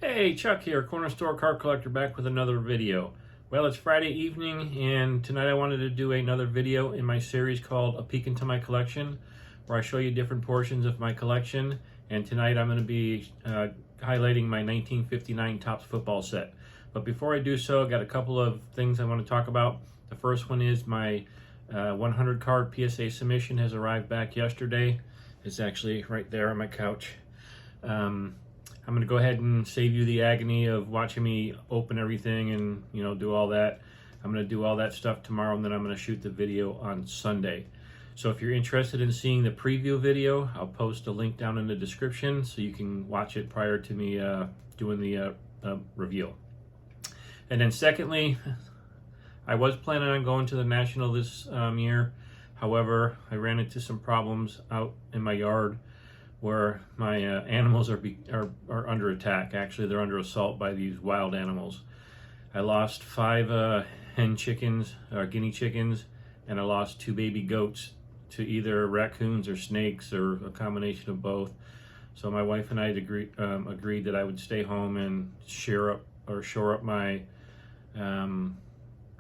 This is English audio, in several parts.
Hey, Chuck here, Corner Store Card Collector, back with another video. Well, it's Friday evening, and tonight I wanted to do another video in my series called A Peek Into My Collection, where I show you different portions of my collection. And tonight I'm going to be highlighting my 1959 Topps football set. But before I do so, I've got a couple of things I want to talk about. The first one is my 100 card PSA submission has arrived back yesterday. It's actually right there on my couch. I'm going to go ahead and save you the agony of watching me open everything and, do all that. I'm going to do all that stuff tomorrow, and then I'm going to shoot the video on Sunday. So if you're interested in seeing the preview video, I'll post a link down in the description so you can watch it prior to me doing the reveal. And then secondly, I was planning on going to the National this year. However, I ran into some problems out in my yard where my animals are under attack. Actually, they're under assault by these wild animals. I lost 5 hen chickens, or guinea chickens, and I lost 2 baby goats to either raccoons or snakes or a combination of both. So my wife and I agreed that I would stay home and shore up my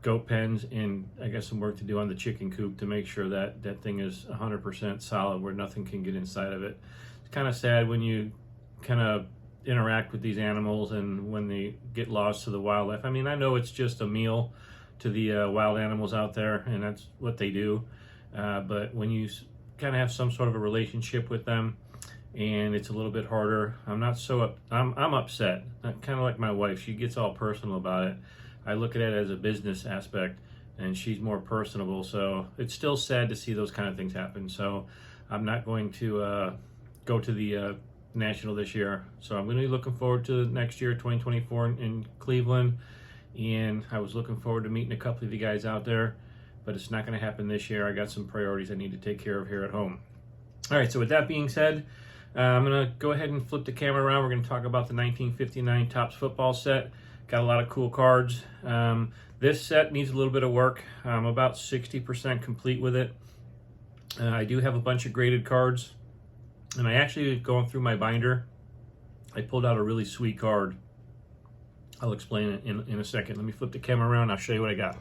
goat pens, and I got some work to do on the chicken coop to make sure that that thing is 100% solid where nothing can get inside of it. It's kind of sad when you kind of interact with these animals and when they get lost to the wildlife. I mean, I know it's just a meal to the wild animals out there, and that's what they do. But when you kind of have some sort of a relationship with them, and it's a little bit harder, I'm upset. Kind of like my wife, she gets all personal about it. I look at it as a business aspect, and she's more personable. So it's still sad to see those kind of things happen. So I'm not going to go to the National this year. So I'm going to be looking forward to next year, 2024 in Cleveland. And I was looking forward to meeting a couple of you guys out there, but it's not going to happen this year. I got some priorities I need to take care of here at home. All right, so with that being said, I'm going to go ahead and flip the camera around. We're going to talk about the 1959 Topps football set. Got a lot of cool cards. This set needs a little bit of work. I'm about 60% complete with it. I do have a bunch of graded cards, and I actually, going through my binder, I pulled out a really sweet card. I'll explain it in a second. Let me flip the camera around. I'll show you what I got.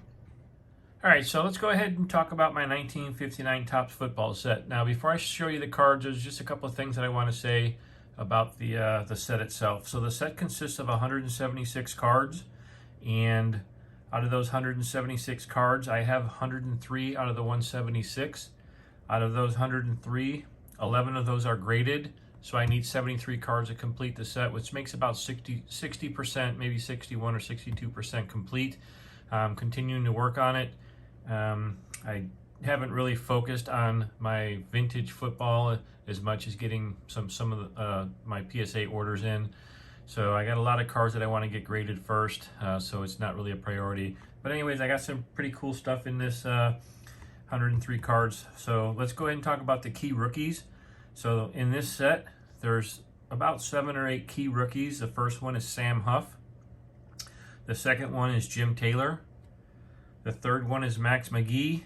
All right, so let's go ahead and talk about my 1959 Topps football set. Now, before I show you the cards, there's just a couple of things that I want to say about the set itself. So the set consists of 176 cards, and out of those 176 cards, I have 103 out of the 176. Out of those 103, 11 of those are graded, so I need 73 cards to complete the set, which makes about 60%, maybe 61 or 62% complete. I'm continuing to work on it. I haven't really focused on my vintage football as much as getting some of my PSA orders in. So I got a lot of cards that I want to get graded first, so it's not really a priority. But anyways, I got some pretty cool stuff in this 103 cards. So let's go ahead and talk about the key rookies. So in this set, there's about 7 or 8 key rookies. The first one is Sam Huff. The second one is Jim Taylor. The third one is Max McGee.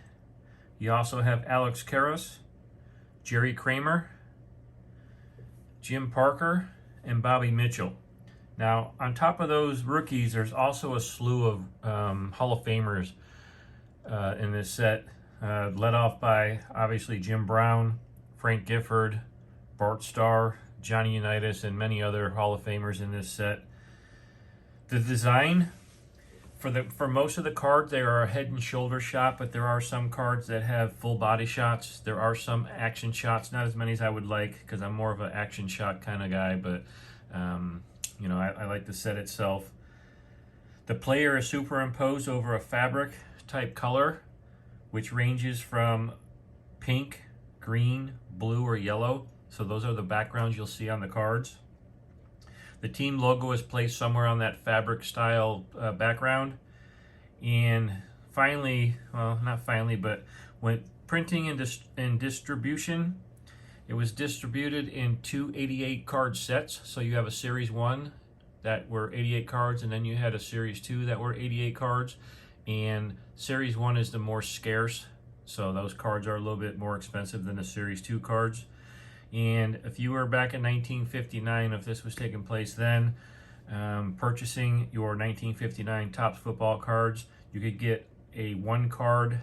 You also have Alex Karras, Jerry Kramer, Jim Parker, and Bobby Mitchell. Now, on top of those rookies, there's also a slew of Hall of Famers in this set, led off by, obviously, Jim Brown, Frank Gifford, Bart Starr, Johnny Unitas, and many other Hall of Famers in this set. The design, for most of the cards, they are a head and shoulder shot, but there are some cards that have full body shots. There are some action shots, not as many as I would like, because I'm more of an action shot kind of guy, but I like the set itself. The player is superimposed over a fabric type color, which ranges from pink, green, blue, or yellow. So those are the backgrounds you'll see on the cards. The team logo is placed somewhere on that fabric style background. And finally, well, not finally, but when printing and distribution, it was distributed in 2 88 card sets. So you have a series 1 that were 88 cards, and then you had a series 2 that were 88 cards. And series 1 is the more scarce, so those cards are a little bit more expensive than the series 2 cards. And if you were back in 1959, if this was taking place then, purchasing your 1959 Topps football cards, you could get a 1-card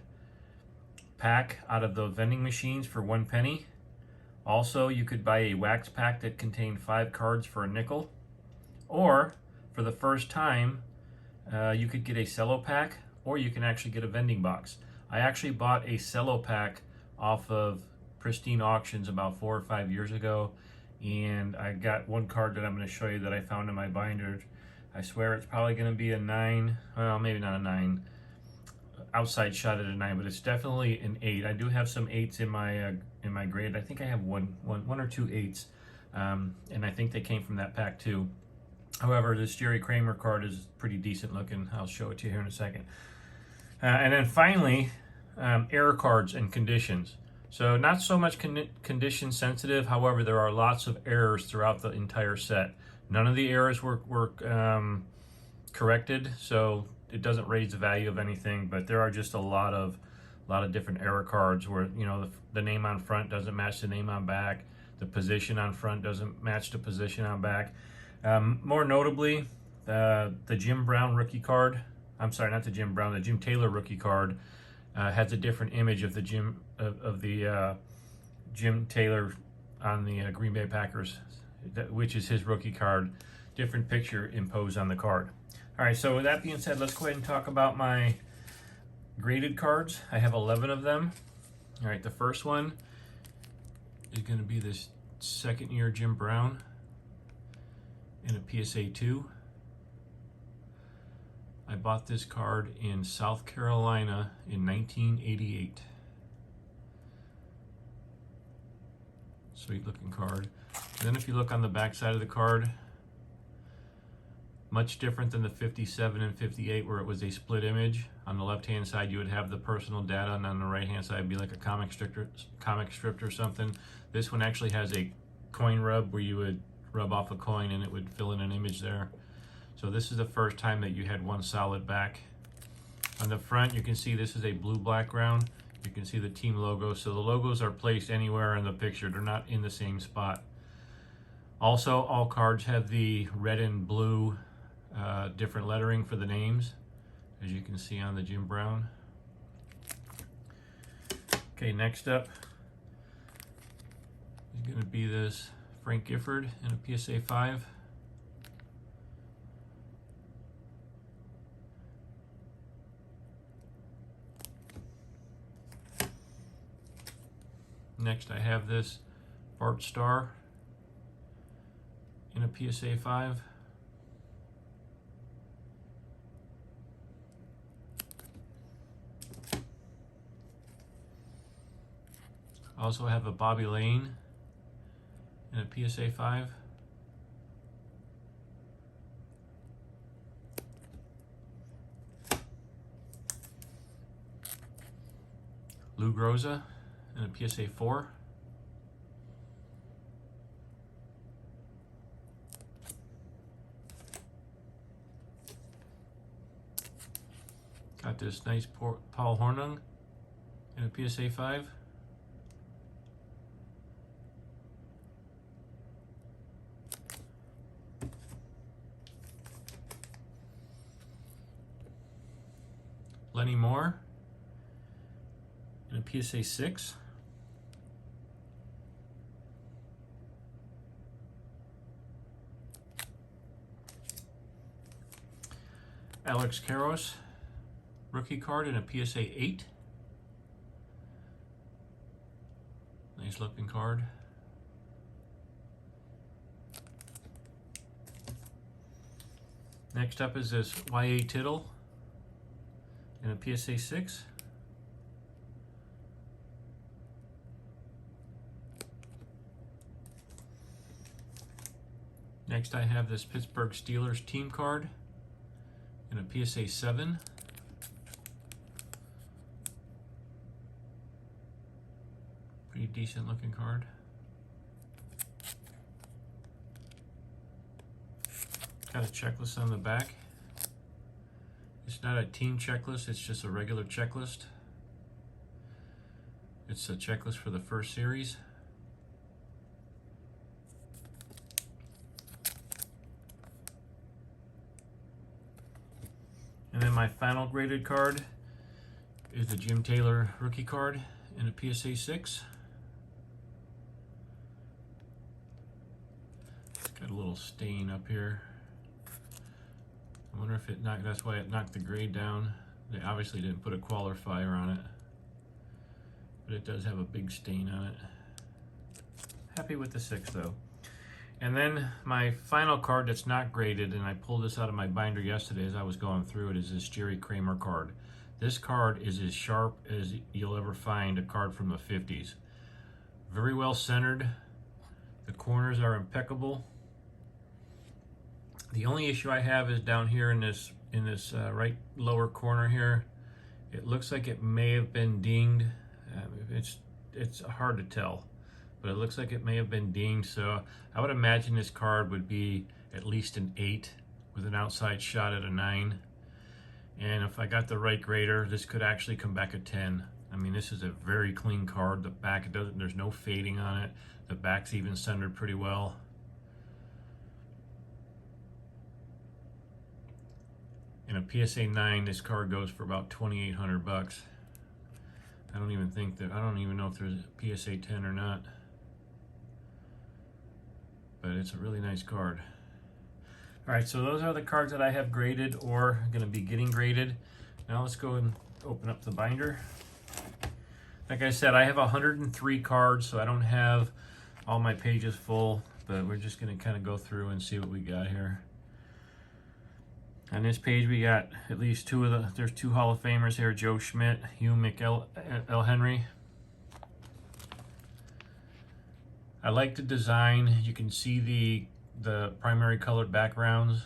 pack out of the vending machines for 1 penny. Also, you could buy a wax pack that contained 5 cards for a nickel. Or, for the first time, you could get a cello pack, or you can actually get a vending box. I actually bought a cello pack off of Pristine Auctions about 4 or 5 years ago, and I got 1 card that I'm going to show you that I found in my binder. I swear it's probably going to be a 9, well, maybe not a 9, outside shot at a 9, but it's definitely an 8. I do have some 8s in my grade. I think I have one or two 8s, and I think they came from that pack too. However, this Jerry Kramer card is pretty decent looking. I'll show it to you here in a second. And then finally, error cards and conditions. So not so much condition sensitive. However, there are lots of errors throughout the entire set. None of the errors were corrected, so it doesn't raise the value of anything. But there are just a lot of different error cards where, you know, the name on front doesn't match the name on back. The position on front doesn't match the position on back. More notably, the Jim Brown rookie card. I'm sorry, not the Jim Brown. The Jim Taylor rookie card has a different image of the Jim Taylor on the Green Bay Packers, which is his rookie card. Different picture imposed on the card. All right. So with that being said, let's go ahead and talk about my graded cards. I have 11 of them. All right. The first one is going to be this second-year Jim Brown in a PSA 2. I bought this card in South Carolina in 1988. Sweet looking card. And then if you look on the back side of the card, much different than the 57 and 58 where it was a split image. On the left hand side you would have the personal data, and on the right hand side would be like a comic strip or something. This one actually has a coin rub where you would rub off a coin and it would fill in an image there. So this is the first time that you had one solid back. On the front, you can see this is a blue background. You can see the team logo. So the logos are placed anywhere in the picture. They're not in the same spot. Also, all cards have the red and blue different lettering for the names, as you can see on the Jim Brown. Okay, next up is going to be this Frank Gifford in a PSA 5. Next, I have this Bart Starr in a PSA 5. I also have a Bobby Lane in a PSA 5. Lou Groza in a PSA 4. Got this nice Paul Hornung in a PSA 5. Lenny Moore in a PSA 6. Alex Karros, rookie card in a PSA 8. Nice looking card. Next up is this Y.A. Tittle in a PSA 6. Next I have this Pittsburgh Steelers team card in a PSA 7. Pretty decent looking card. Got a checklist on the back. It's not a team checklist, it's just a regular checklist. It's a checklist for the first series. And then my final graded card is the Jim Taylor rookie card in a PSA 6. It's got a little stain up here. I wonder if it knocked, that's why it knocked the grade down. They obviously didn't put a qualifier on it, but it does have a big stain on it. Happy with the 6 though. And then my final card that's not graded, and I pulled this out of my binder yesterday as I was going through it, is this Jerry Kramer card. This card is as sharp as you'll ever find a card from the 50s. Very well centered. The corners are impeccable. The only issue I have is down here in this right lower corner here. It looks like it may have been dinged. It's hard to tell, but it looks like it may have been dinged. So I would imagine this card would be at least an 8 with an outside shot at a 9. And if I got the right grader, this could actually come back a 10. I mean, this is a very clean card. The back, there's no fading on it. The back's even centered pretty well. In a PSA 9, this card goes for about $2,800. I don't even know if there's a PSA 10 or not. But it's a really nice card. All right, so those are the cards that I have graded or going to be getting graded. Now let's go and open up the binder. Like I said, I have 103 cards, so I don't have all my pages full, but we're just going to kind of go through and see what we got here. On this page, we got at least there's 2 Hall of Famers here, Joe Schmidt, Hugh McElhenry. I like the design. You can see the primary colored backgrounds.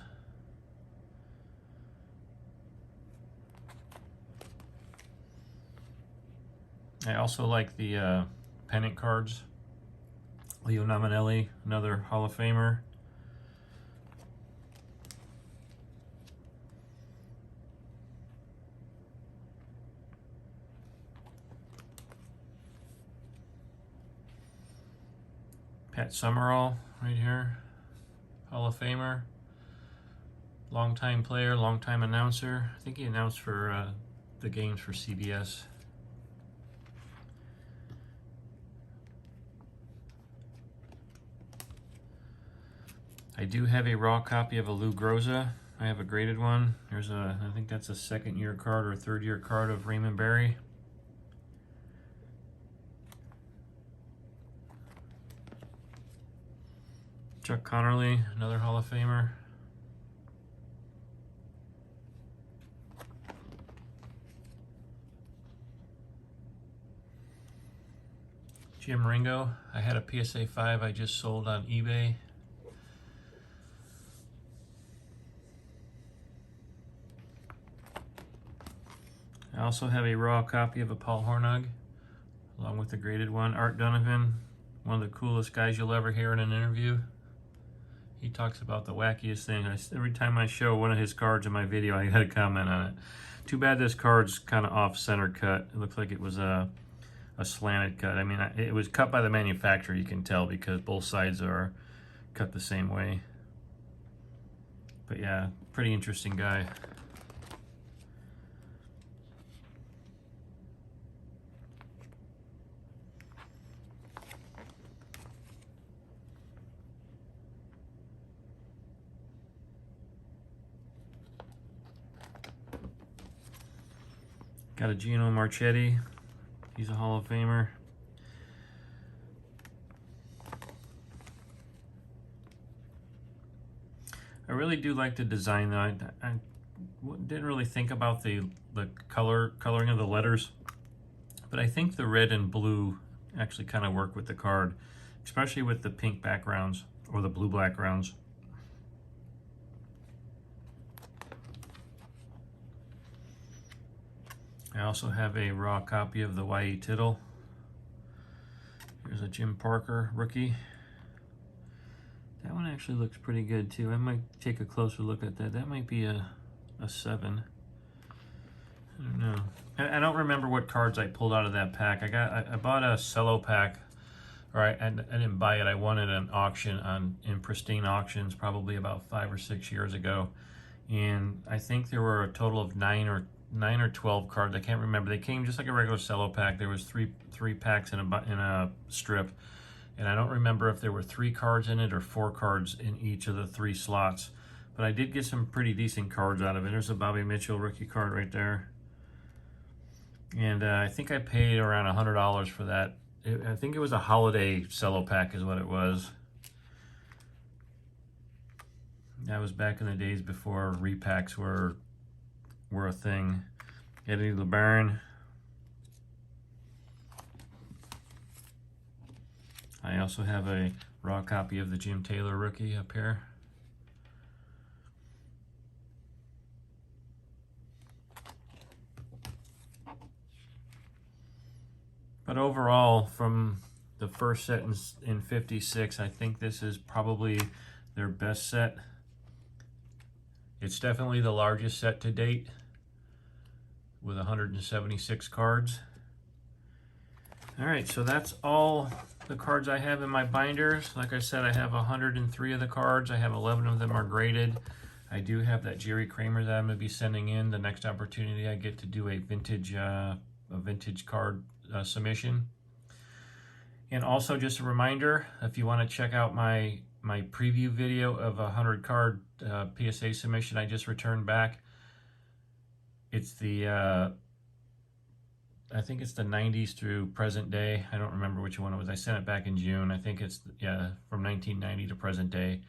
I also like the pennant cards. Leo Nominelli, another Hall of Famer. Pat Summerall right here, Hall of Famer, longtime player, longtime announcer. I think he announced for the games for CBS. I do have a raw copy of a Lou Groza. I have a graded one. I think that's a 2nd year card or a 3rd year card of Raymond Barry. Chuck Connerly, another Hall of Famer. Jim Ringo, I had a PSA 5 I just sold on eBay. I also have a raw copy of a Paul Hornung, along with the graded one. Art Donovan, one of the coolest guys you'll ever hear in an interview. He talks about the wackiest thing. Every time I show one of his cards in my video, I got a comment on it. Too bad this card's kind of off-center cut. It looks like it was a slanted cut. I mean, it was cut by the manufacturer, you can tell, because both sides are cut the same way. But yeah, pretty interesting guy. Got a Gino Marchetti. He's a Hall of Famer. I really do like the design though. I didn't really think about the coloring of the letters, but I think the red and blue actually kind of work with the card, especially with the pink backgrounds or the blue backgrounds. I also have a raw copy of the Y.E. Tittle. Here's a Jim Parker rookie. That one actually looks pretty good too. I might take a closer look at that. That might be a 7. I don't know. I don't remember what cards I pulled out of that pack. I bought a cello pack. Or I didn't buy it. I won it at an auction in Pristine Auctions probably about 5 or 6 years ago. and I think there were a total of 9 or 12 cards. I can't remember. They came just like a regular cello pack. There was three packs in a strip, and I don't remember if there were 3 cards in it or 4 cards in each of the 3 slots. But I did get some pretty decent cards out of it. There's a Bobby Mitchell rookie card right there, and I think I paid around $100 for that. I think it was a holiday cello pack is what it was. That was back in the days before repacks were a thing. Eddie LeBaron. I also have a raw copy of the Jim Taylor rookie up here. But overall, from the first set in 56, I think this is probably their best set. It's definitely the largest set to date with 176 cards. All right, so that's all the cards I have in my binders. Like I said, I have 103 of the cards. I have 11 of them are graded. I do have that Jerry Kramer that I'm going to be sending in the next opportunity I get to do a vintage card submission. And also just a reminder, if you want to check out my preview video of a 100 card PSA submission I just returned back. It's the I think it's the 90s through present day. I don't remember which one it was. I sent it back in June. I think it's, yeah, from 1990 to present day.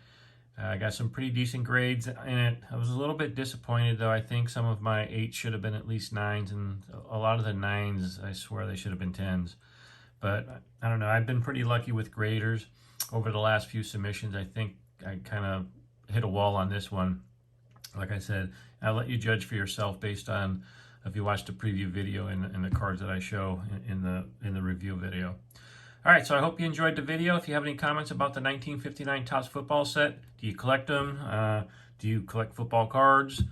I got some pretty decent grades in it. I was a little bit disappointed though. I think some of my 8s should have been at least 9s, and a lot of the 9s, I swear they should have been 10s. But I don't know. I've been pretty lucky with graders over the last few submissions. I think I kind of hit a wall on this one. Like I said, I'll let you judge for yourself based on if you watch the preview video and the cards that I show in the review video. All right, so I hope you enjoyed the video. If you have any comments about the 1959 Topps football set, do you collect them? Do you collect football cards?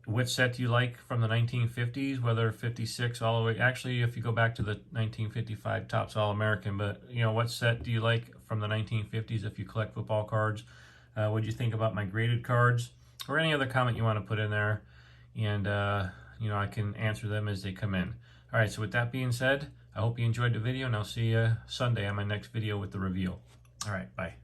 What set do you like from the 1950s, whether 56 all the way? Actually, if you go back to the 1955 Topps All-American, but you know, what set do you like from the 1950s if you collect football cards? What do you think about my graded cards? Or any other comment you want to put in there, and you know, I can answer them as they come in. All right, so with that being said, I hope you enjoyed the video, and I'll see you Sunday on my next video with the reveal. All right, bye.